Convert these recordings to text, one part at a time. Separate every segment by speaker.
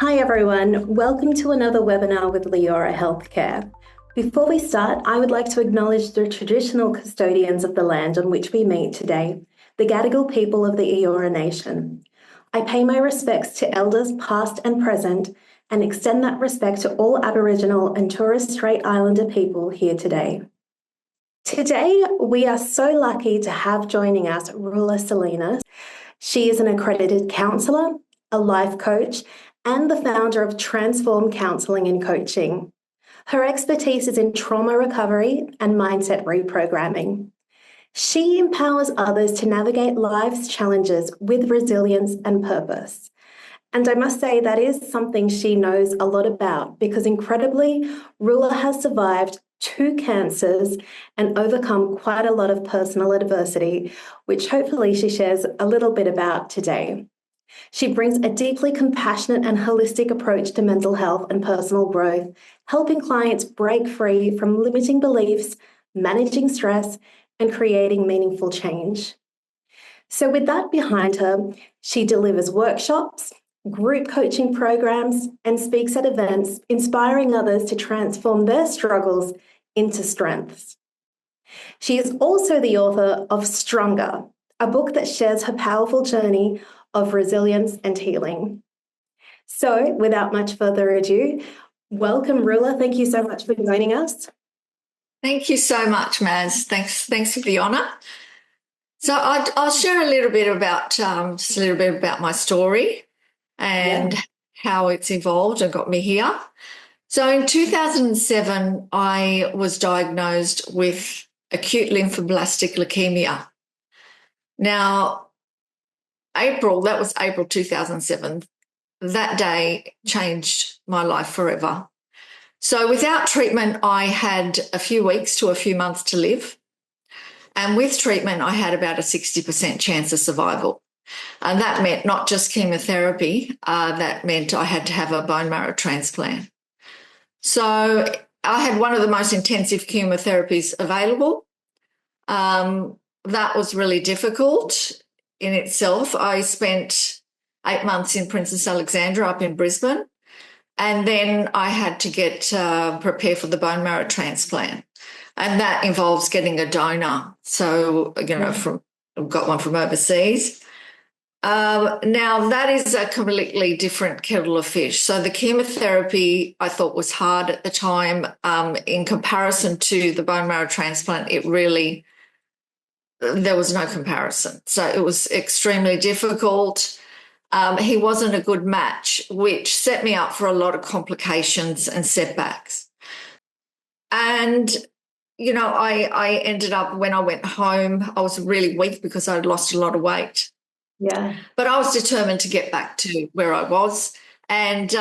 Speaker 1: Hi everyone, welcome to another webinar with Leora Healthcare. Before we start, I would like to acknowledge the traditional custodians of the land on which we meet today, the Gadigal people of the Eora Nation. I pay my respects to elders past and present and extend that respect to all Aboriginal and Torres Strait Islander people here today. Today, we are so lucky to have joining us Roula Selinas. She is an accredited counsellor, a life coach, and the founder of Transform Counselling and Coaching. Her expertise is in trauma recovery and mindset reprogramming. She empowers others to navigate life's challenges with resilience and purpose. And I must say that is something she knows a lot about because incredibly, Roula has survived 2 cancers and overcome quite a lot of personal adversity, which hopefully she shares a little bit about today. She brings a deeply compassionate and holistic approach to mental health and personal growth, helping clients break free from limiting beliefs, managing stress, and creating meaningful change. So with that behind her, she delivers workshops, group coaching programs, and speaks at events, inspiring others to transform their struggles into strengths. She is also the author of Stronger, a book that shares her powerful journey of resilience and healing. So, without much further ado, welcome, Roula. Thank you so much for joining us.
Speaker 2: Thank you so much, Maz. Thanks for the honour. So I'll share a little bit about my story and how it's evolved and got me here. So in 2007, I was diagnosed with acute lymphoblastic leukemia. Now, that was April 2007. That day changed my life forever. So without treatment, I had a few weeks to a few months to live. And with treatment, I had about a 60% chance of survival. And that meant not just chemotherapy, that meant I had to have a bone marrow transplant. So I had one of the most intensive chemotherapies available. That was really difficult in itself. I spent 8 months in Princess Alexandra up in Brisbane, and then I had to get prepare for the bone marrow transplant, and that involves getting a donor. So, I've got one from overseas. Now, that is a completely different kettle of fish. So the chemotherapy I thought was hard at the time. In comparison to the bone marrow transplant, there was no comparison. So it was extremely difficult. He wasn't a good match, which set me up for a lot of complications and setbacks. And, I ended up, when I went home, I was really weak because I'd lost a lot of weight.
Speaker 1: Yeah.
Speaker 2: But I was determined to get back to where I was. And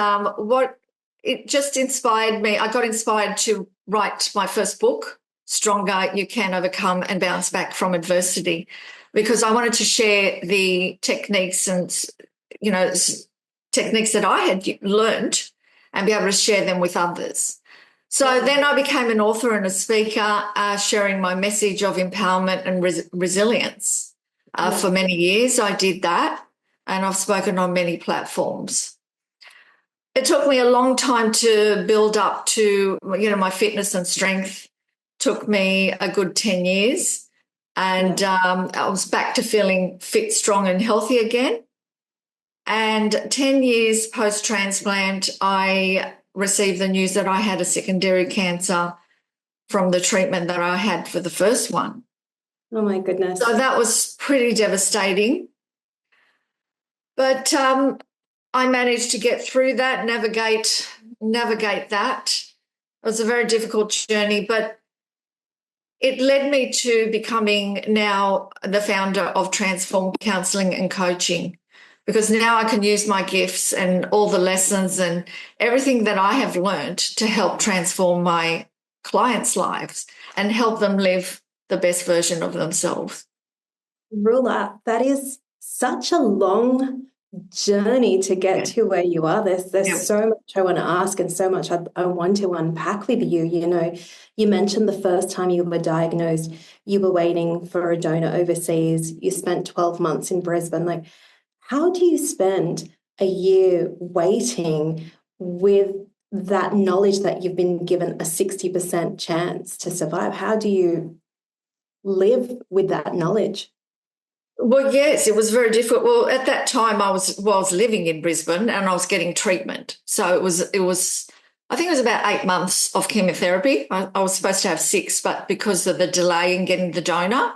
Speaker 2: it just inspired me. I got inspired to write my first book, Stronger, You Can Overcome and Bounce Back from Adversity, because I wanted to share the techniques and, techniques that I had learned and be able to share them with others. So then I became an author and a speaker, sharing my message of empowerment and resilience. For many years I did that, and I've spoken on many platforms. It took me a long time to build up to, my fitness and strength. Took me a good 10 years, and I was back to feeling fit, strong and healthy again. And 10 years post-transplant, I received the news that I had a secondary cancer from the treatment that I had for the first one.
Speaker 1: Oh, my goodness.
Speaker 2: So that was pretty devastating. But I managed to get through that, navigate that. It was a very difficult journey, but it led me to becoming now the founder of Transform Counselling and Coaching, because now I can use my gifts and all the lessons and everything that I have learned to help transform my clients' lives and help them live the best version of themselves.
Speaker 1: Roula, that is such a long journey to get to where you are. There's so much I want to ask and so much I want to unpack with you. You mentioned the first time you were diagnosed, you were waiting for a donor overseas. You spent 12 months in Brisbane. How do you spend a year waiting with that knowledge that you've been given a 60% chance to survive? How do you live with that knowledge?
Speaker 2: Well, yes, it was very difficult. Well, at that time, I was living in Brisbane and I was getting treatment. So it was. I think it was about 8 months of chemotherapy. I was supposed to have 6, but because of the delay in getting the donor,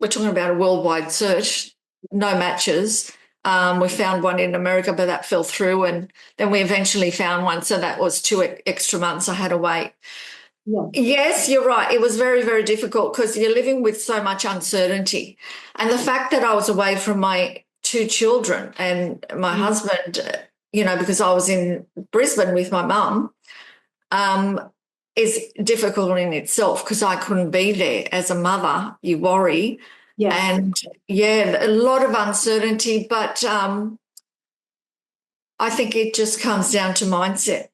Speaker 2: we're talking about a worldwide search, no matches. We found one in America, but that fell through, and then we eventually found one. So that was 2 extra months I had to wait.
Speaker 1: Yeah.
Speaker 2: Yes, you're right. It was very, very difficult because you're living with so much uncertainty. And the fact that I was away from my 2 children and my husband, because I was in Brisbane with my mum, is difficult in itself because I couldn't be there. As a mother, you worry.
Speaker 1: Yes.
Speaker 2: And, a lot of uncertainty, but I think it just comes down to mindset.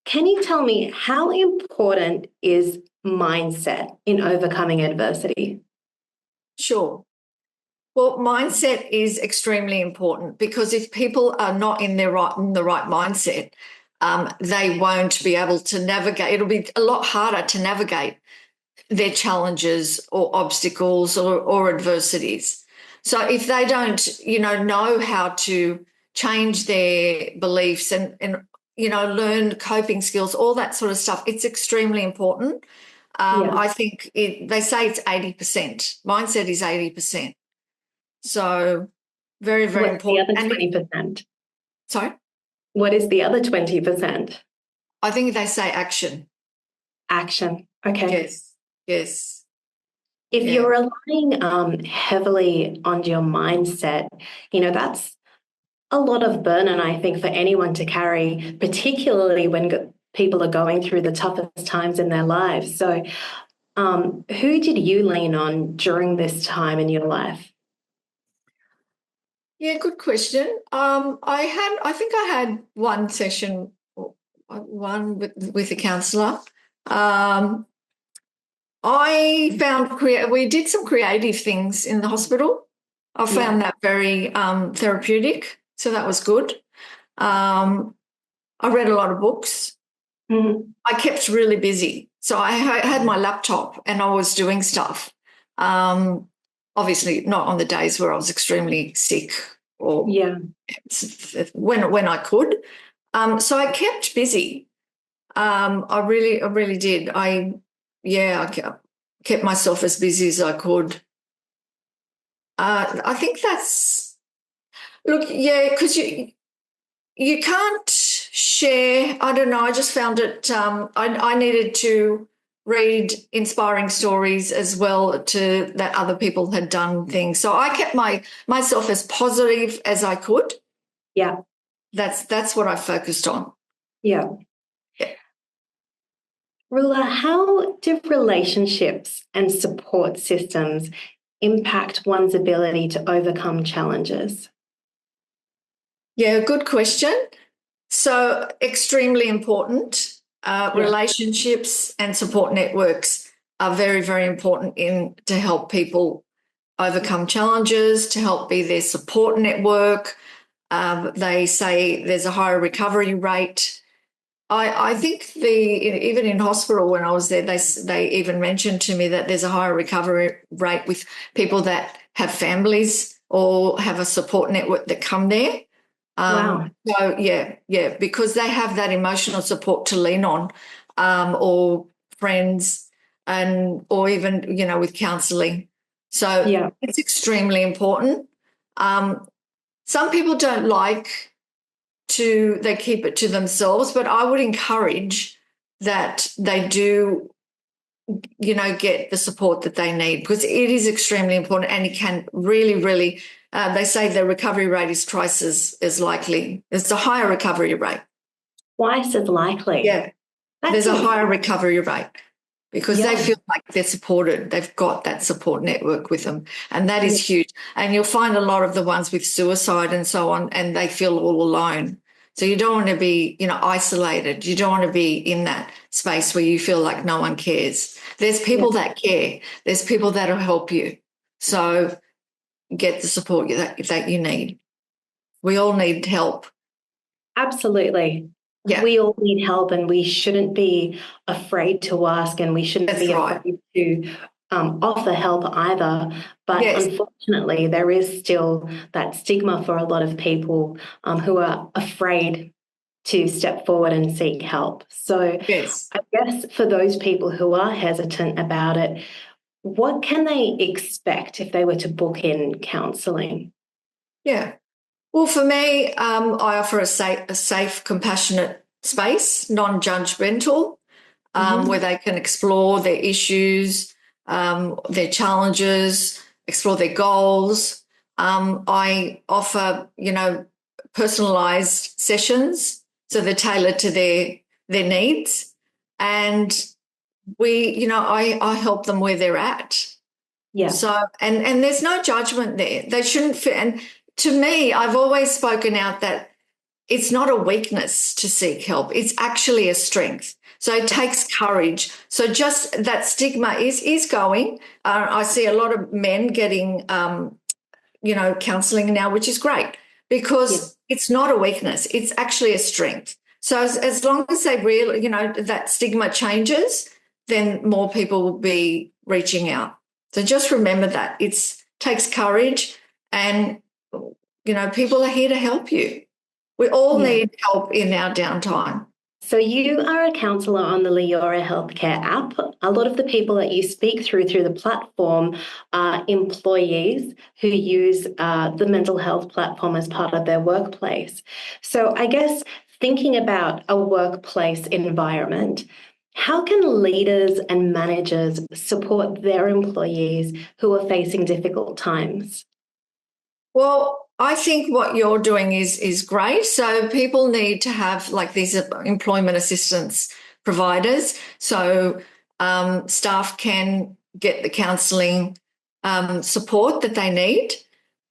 Speaker 1: Can you tell me, how important is mindset in overcoming adversity?
Speaker 2: Sure. Well, mindset is extremely important because if people are not in the right mindset, they won't be able to navigate. It'll be a lot harder to navigate their challenges or obstacles or adversities. So if they don't, know how to change their beliefs and learn coping skills, all that sort of stuff, it's extremely important. I think they say it's 80%. Mindset is 80%. So very, very important.
Speaker 1: What's the other 20%?
Speaker 2: Sorry?
Speaker 1: What is the other 20%?
Speaker 2: I think they say action.
Speaker 1: Action. Okay.
Speaker 2: Yes.
Speaker 1: If you're relying heavily on your mindset, that's a lot of burden, I think, for anyone to carry, particularly when people are going through the toughest times in their lives. So who did you lean on during this time in your life?
Speaker 2: Yeah, good question. I think I had one session, one with a counsellor. I found we did some creative things in the hospital. I found that very therapeutic, so that was good. I read a lot of books.
Speaker 1: Mm-hmm.
Speaker 2: I kept really busy, so I had my laptop and I was doing stuff. Obviously, not on the days where I was extremely sick or when I could. So I kept busy. I really did. I kept myself as busy as I could. I think that's because you can't share. I don't know. I just found it. I needed to read inspiring stories as well that other people had done things. So I kept myself as positive as I could.
Speaker 1: Yeah.
Speaker 2: That's what I focused on.
Speaker 1: Yeah. Roula, how do relationships and support systems impact one's ability to overcome challenges?
Speaker 2: Yeah, good question. So extremely important. Relationships and support networks are very, very important to help people overcome challenges, to help be their support network. They say there's a higher recovery rate. I think even in hospital when I was there, they even mentioned to me that there's a higher recovery rate with people that have families or have a support network that come there.
Speaker 1: Wow.
Speaker 2: So because they have that emotional support to lean on, or friends, or even with counselling. So it's extremely important. Some people don't like they keep it to themselves, but I would encourage that they do, get the support that they need because it is extremely important and it can really, really, they say the recovery rate is twice as likely. It's a higher recovery rate.
Speaker 1: Twice as likely?
Speaker 2: Yeah. There's a higher recovery rate because they feel like they're supported. They've got that support network with them, and that is huge. And you'll find a lot of the ones with suicide and so on, and they feel all alone. So you don't want to be, isolated. You don't want to be in that space where you feel like no one cares. There's people that care. There's people that will help you. So get the support that you need. We all need help.
Speaker 1: Absolutely.
Speaker 2: Yeah.
Speaker 1: We all need help, and we shouldn't be afraid to ask, and we shouldn't
Speaker 2: That's
Speaker 1: be
Speaker 2: right.
Speaker 1: afraid to offer help either. But
Speaker 2: Yes.
Speaker 1: unfortunately, there is still that stigma for a lot of people who are afraid to step forward and seek help. So
Speaker 2: Yes.
Speaker 1: I guess for those people who are hesitant about it, what can they expect if they were to book in counselling?
Speaker 2: Yeah. Well, for me, I offer a safe, compassionate space, non-judgmental, where they can explore their issues, their challenges, explore their goals. I offer, personalised sessions, so they're tailored to their needs, and I help them where they're at.
Speaker 1: Yeah.
Speaker 2: So, and there's no judgment there. They shouldn't fit. And to me, I've always spoken out that it's not a weakness to seek help. It's actually a strength. So it takes courage. So just that stigma is going. I see a lot of men getting, counselling now, which is great because it's not a weakness. It's actually a strength. So as long as they really, that stigma changes, then more people will be reaching out. So just remember that it takes courage, and people are here to help you. We all need help in our downtime.
Speaker 1: So you are a counsellor on the Leora Healthcare app. A lot of the people that you speak through the platform are employees who use the mental health platform as part of their workplace. So I guess thinking about a workplace environment, how can leaders and managers support their employees who are facing difficult times?
Speaker 2: Well, I think what you're doing is great. So people need to have like these employment assistance providers, so staff can get the counselling support that they need.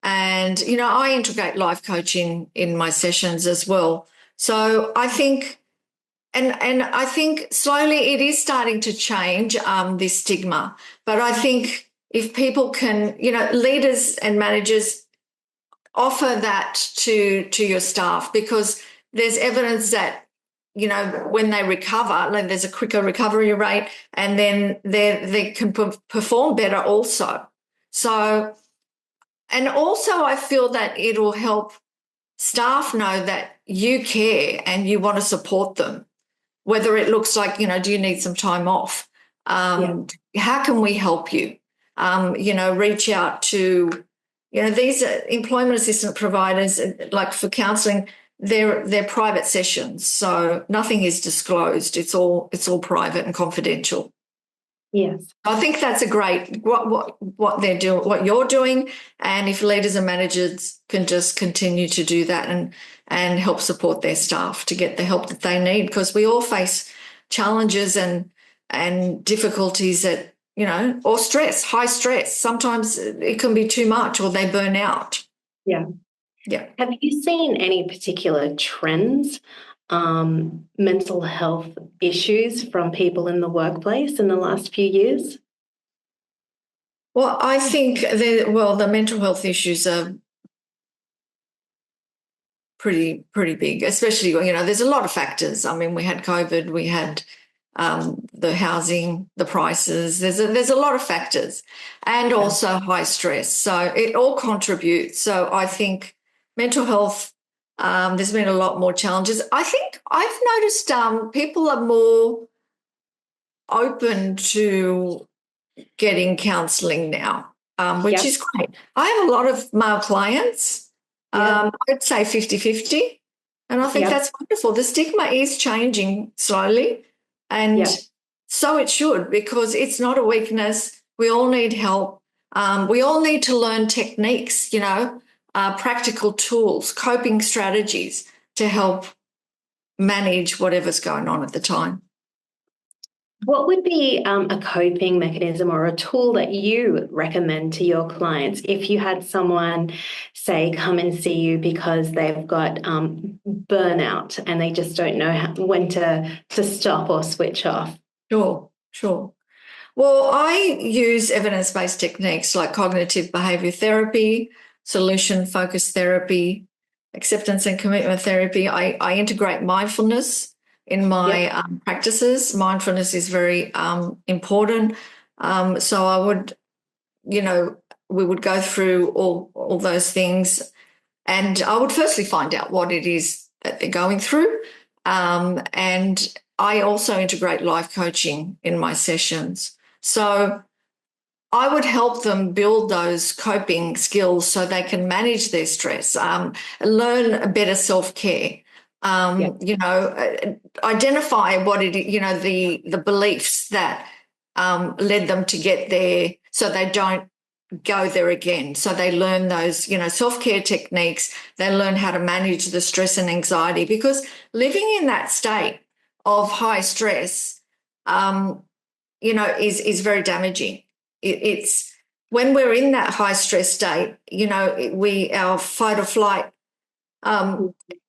Speaker 2: And I integrate life coaching in my sessions as well. So I think, and I think slowly it is starting to change this stigma. But I think if people can, leaders and managers offer that to your staff, because there's evidence that when they recover, like there's a quicker recovery rate, and then they can perform better also. So, and also I feel that it'll help staff know that you care and you want to support them, whether it looks like, do you need some time off? How can we help you? Reach out to, these employment assistant providers, like for counselling, they're private sessions, so nothing is disclosed. It's all private and confidential.
Speaker 1: Yes.
Speaker 2: I think that's a great what they're doing, what you're doing, and if leaders and managers can just continue to do that and help support their staff to get the help that they need, because we all face challenges and difficulties that or stress, high stress. Sometimes it can be too much, or they burn out.
Speaker 1: Yeah. Have you seen any particular trends, mental health issues from people in the workplace in the last few years?
Speaker 2: Well, I think the mental health issues are pretty big, especially, there's a lot of factors. I mean, we had COVID, we had the housing, the prices. There's a lot of factors, and also high stress. So it all contributes. So I think mental health, there's been a lot more challenges. I think I've noticed people are more open to getting counselling now, which is great. I have a lot of male clients. I'd say 50-50. And I think that's wonderful. The stigma is changing slowly, and so it should, because it's not a weakness. We all need help. We all need to learn techniques, practical tools, coping strategies to help manage whatever's going on at the time.
Speaker 1: What would be a coping mechanism or a tool that you recommend to your clients if you had someone, say, come and see you because they've got burnout and they just don't know when to stop or switch off?
Speaker 2: Sure. Well, I use evidence-based techniques like cognitive behaviour therapy, solution-focused therapy, acceptance and commitment therapy, I integrate mindfulness in my practices. Mindfulness is very important. So I would, we would go through all those things, and I would firstly find out what it is that they're going through. And I also integrate life coaching in my sessions. So I would help them build those coping skills so they can manage their stress, learn better self-care, identify what it is, the beliefs that led them to get there so they don't go there again. So they learn those, self-care techniques. They learn how to manage the stress and anxiety, because living in that state of high stress, is very damaging. It's when we're in that high stress state, our fight or flight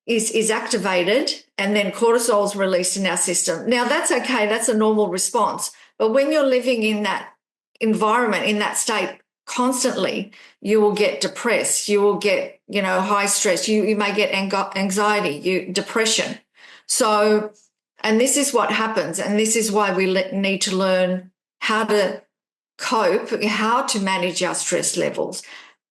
Speaker 2: is activated, and then cortisol is released in our system. Now, that's okay. That's a normal response. But when you're living in that environment, in that state constantly, you will get depressed. You will get, high stress. You may get anxiety, depression. So, and this is what happens. And this is why we need to learn how to cope, how to manage our stress levels.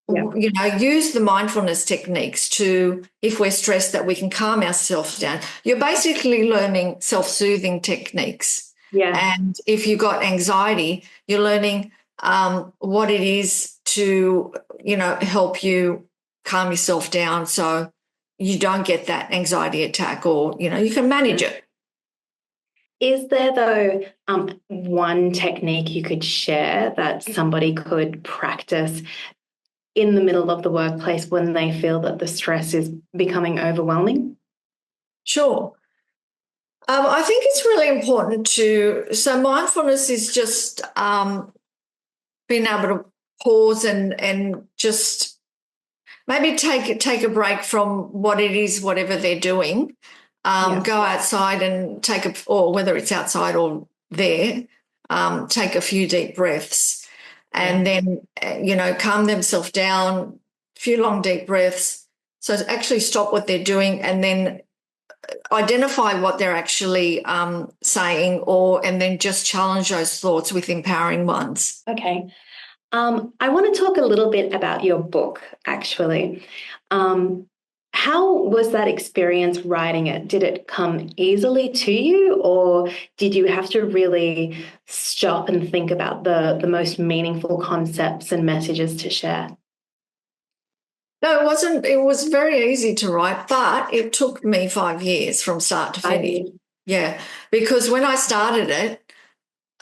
Speaker 2: Use the mindfulness techniques to, if we're stressed, that we can calm ourselves down. You're basically learning self-soothing techniques. And if you've got anxiety, you're learning what it is to, help you calm yourself down so you don't get that anxiety attack, or, you can manage it.
Speaker 1: Is there, though, one technique you could share that somebody could practice in the middle of the workplace when they feel that the stress is becoming overwhelming?
Speaker 2: Sure. I think it's really important so mindfulness is just being able to pause and just maybe take a break from what it is, whatever they're doing. Go outside and or whether it's outside or there, take a few deep breaths, and then, calm themselves down, a few long deep breaths. So actually stop what they're doing and then identify what they're actually saying, and then just challenge those thoughts with empowering ones.
Speaker 1: Okay. I want to talk a little bit about your book, actually. How was that experience writing it? Did it come easily to you, or did you have to really stop and think about the most meaningful concepts and messages to share?
Speaker 2: No, it wasn't. It was very easy to write, but it took me 5 years from start to finish. Yeah, because when I started it,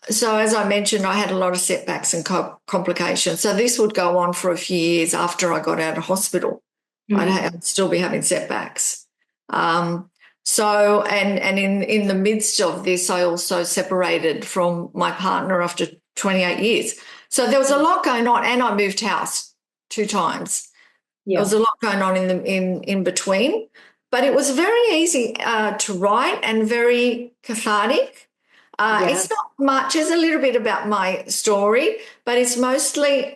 Speaker 2: so as I mentioned, I had a lot of setbacks and complications. So this would go on for a few years after I got out of hospital. I'd still be having setbacks. So in the midst of this, I also separated from my partner after 28 years. So there was a lot going on, and I moved house 2 times. There was a lot going on in between, but it was very easy to write and very cathartic. It's not much. There's a little bit about my story, but it's mostly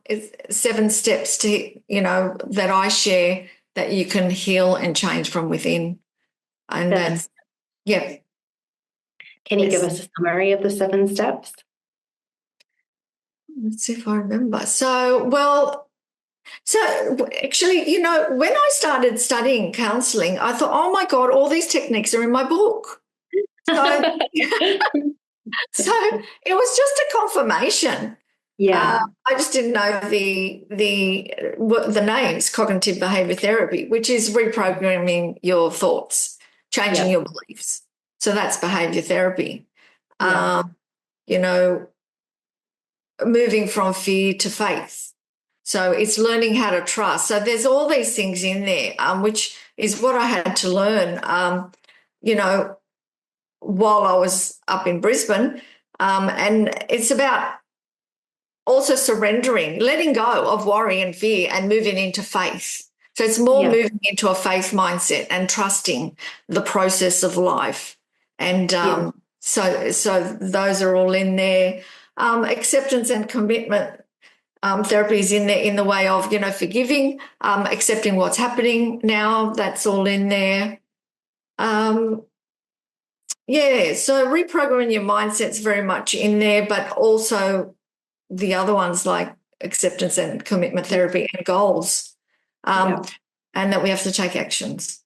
Speaker 2: it's 7 steps to, that I share that you can heal and change from within. And that's,
Speaker 1: Can you give us a summary of the 7 steps?
Speaker 2: Let's see if I remember. So actually, when I started studying counselling, I thought, oh my God, all these techniques are in my book. So it was just a confirmation. I just didn't know the names, cognitive behaviour therapy, which is reprogramming your thoughts, changing your beliefs. So that's behaviour therapy. Moving from fear to faith. So it's learning how to trust. So there's all these things in there, which is what I had to learn, while I was up in Brisbane. And it's about also surrendering, letting go of worry and fear and moving into faith. So it's more moving into a faith mindset and trusting the process of life. And so those are all in there. Acceptance and commitment. therapies in the way of, forgiving, accepting what's happening now. That's all in there. So reprogramming your mindset's very much in there, but also the other ones like acceptance and commitment therapy and goals, and that we have to take actions.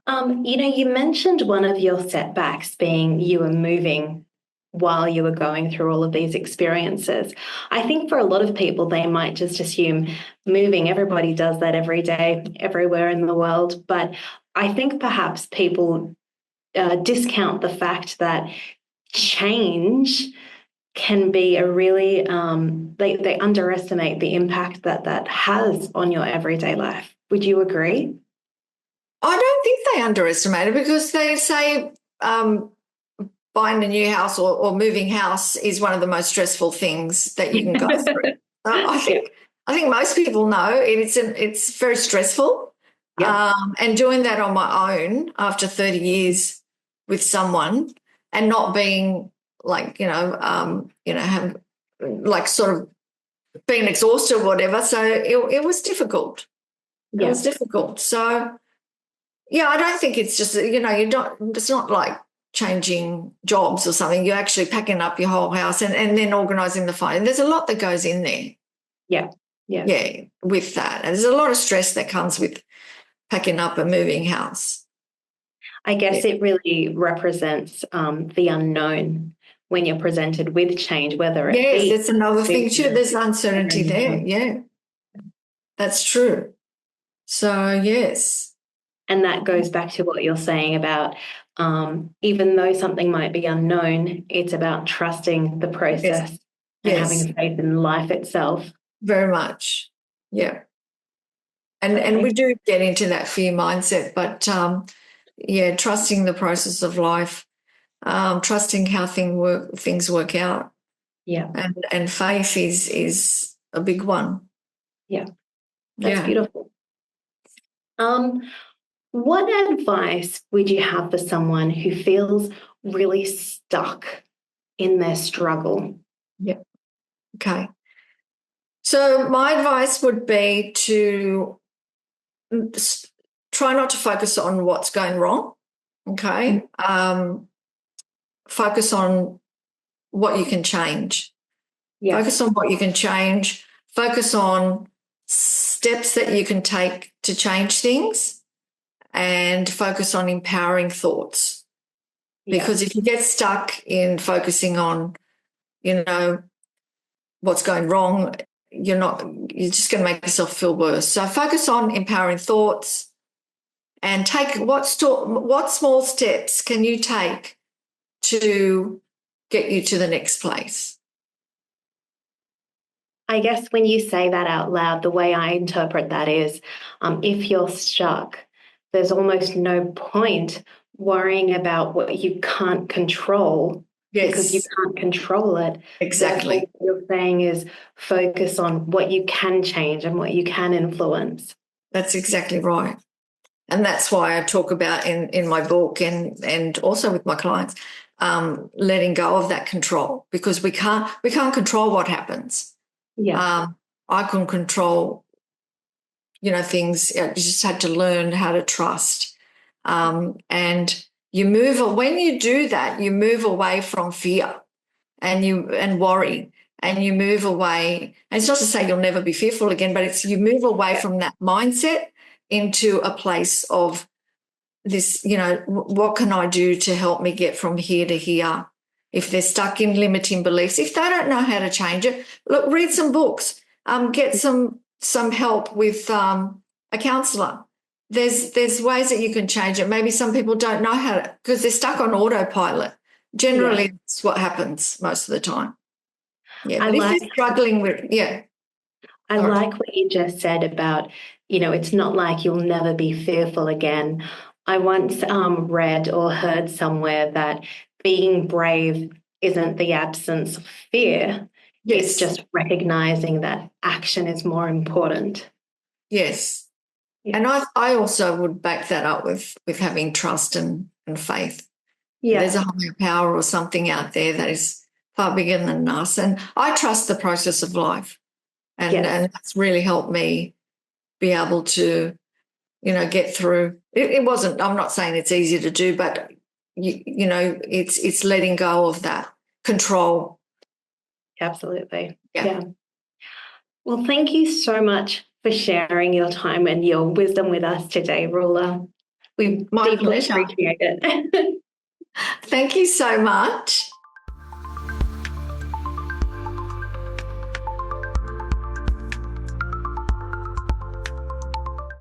Speaker 1: You mentioned one of your setbacks being you were moving while you were going through all of these experiences. I think for a lot of people, they might just assume moving, everybody does that every day, everywhere in the world. But I think perhaps people discount the fact that change can be a really, they underestimate the impact that has on your everyday life. Would you agree?
Speaker 2: I don't think they underestimate it, because they say buying a new house or moving house is one of the most stressful things that you can go through. I think most people know it's very stressful. And doing that on my own after 30 years with someone and not being like, have like sort of being exhausted or whatever. So it was difficult. It was difficult. So, I don't think it's just, it's not like changing jobs or something. You're actually packing up your whole house and then organising the fire. And there's a lot that goes in there. Yeah, with that. And there's a lot of stress that comes with packing up a moving house.
Speaker 1: I guess it really represents the unknown when you're presented with change, whether it be.
Speaker 2: Yes, that's another thing too. There's uncertainty there. Yeah, that's true. So, yes.
Speaker 1: And that goes back to what you're saying about even though something might be unknown, it's about trusting the process and having faith in life itself.
Speaker 2: Very much. Yeah. And we do get into that fear mindset, but trusting the process of life, trusting how things work out.
Speaker 1: Yeah.
Speaker 2: And faith is a big one.
Speaker 1: Yeah. That's beautiful. What advice would you have for someone who feels really stuck in their struggle?
Speaker 2: Yeah. Okay. So my advice would be to try not to focus on what's going wrong. Okay. Focus on what you can change. Focus on what you can change. Focus on steps that you can take to change things, and focus on empowering thoughts. Because if you get stuck in focusing on, what's going wrong, you're just going to make yourself feel worse. So focus on empowering thoughts and take what small steps can you take to get you to the next place.
Speaker 1: I guess when you say that out loud, the way I interpret that is if you're stuck, there's almost no point worrying about what you can't control because you can't control it.
Speaker 2: Exactly.
Speaker 1: What you're saying is focus on what you can change and what you can influence.
Speaker 2: That's exactly right. And that's why I talk about in my book and also with my clients, letting go of that control, because we can't control what happens. I can control, things. You just had to learn how to trust. And when you do that, you move away from fear and worry, and you move away. And it's not to say you'll never be fearful again, but you move away from that mindset into a place of this, what can I do to help me get from here to here? If they're stuck in limiting beliefs, if they don't know how to change it, look, read some books, get some help with a counsellor. There's ways that you can change it. Maybe some people don't know how to, because they're stuck on autopilot. Generally, that's what happens most of the time. Yeah, but if they're struggling with,
Speaker 1: I like what you just said about, it's not like you'll never be fearful again. I once read or heard somewhere that being brave isn't the absence of fear. It's just recognizing that action is more important.
Speaker 2: Yes. And I also would back that up with having trust and faith. There's a higher power or something out there that is far bigger than us. And I trust the process of life. And that's really helped me be able to, get through. It wasn't, I'm not saying it's easy to do, but, it's letting go of that control.
Speaker 1: Absolutely.
Speaker 2: Yeah.
Speaker 1: Well, thank you so much for sharing your time and your wisdom with us today, Roula. We
Speaker 2: My
Speaker 1: deeply
Speaker 2: pleasure.
Speaker 1: appreciate it.
Speaker 2: Thank you so much.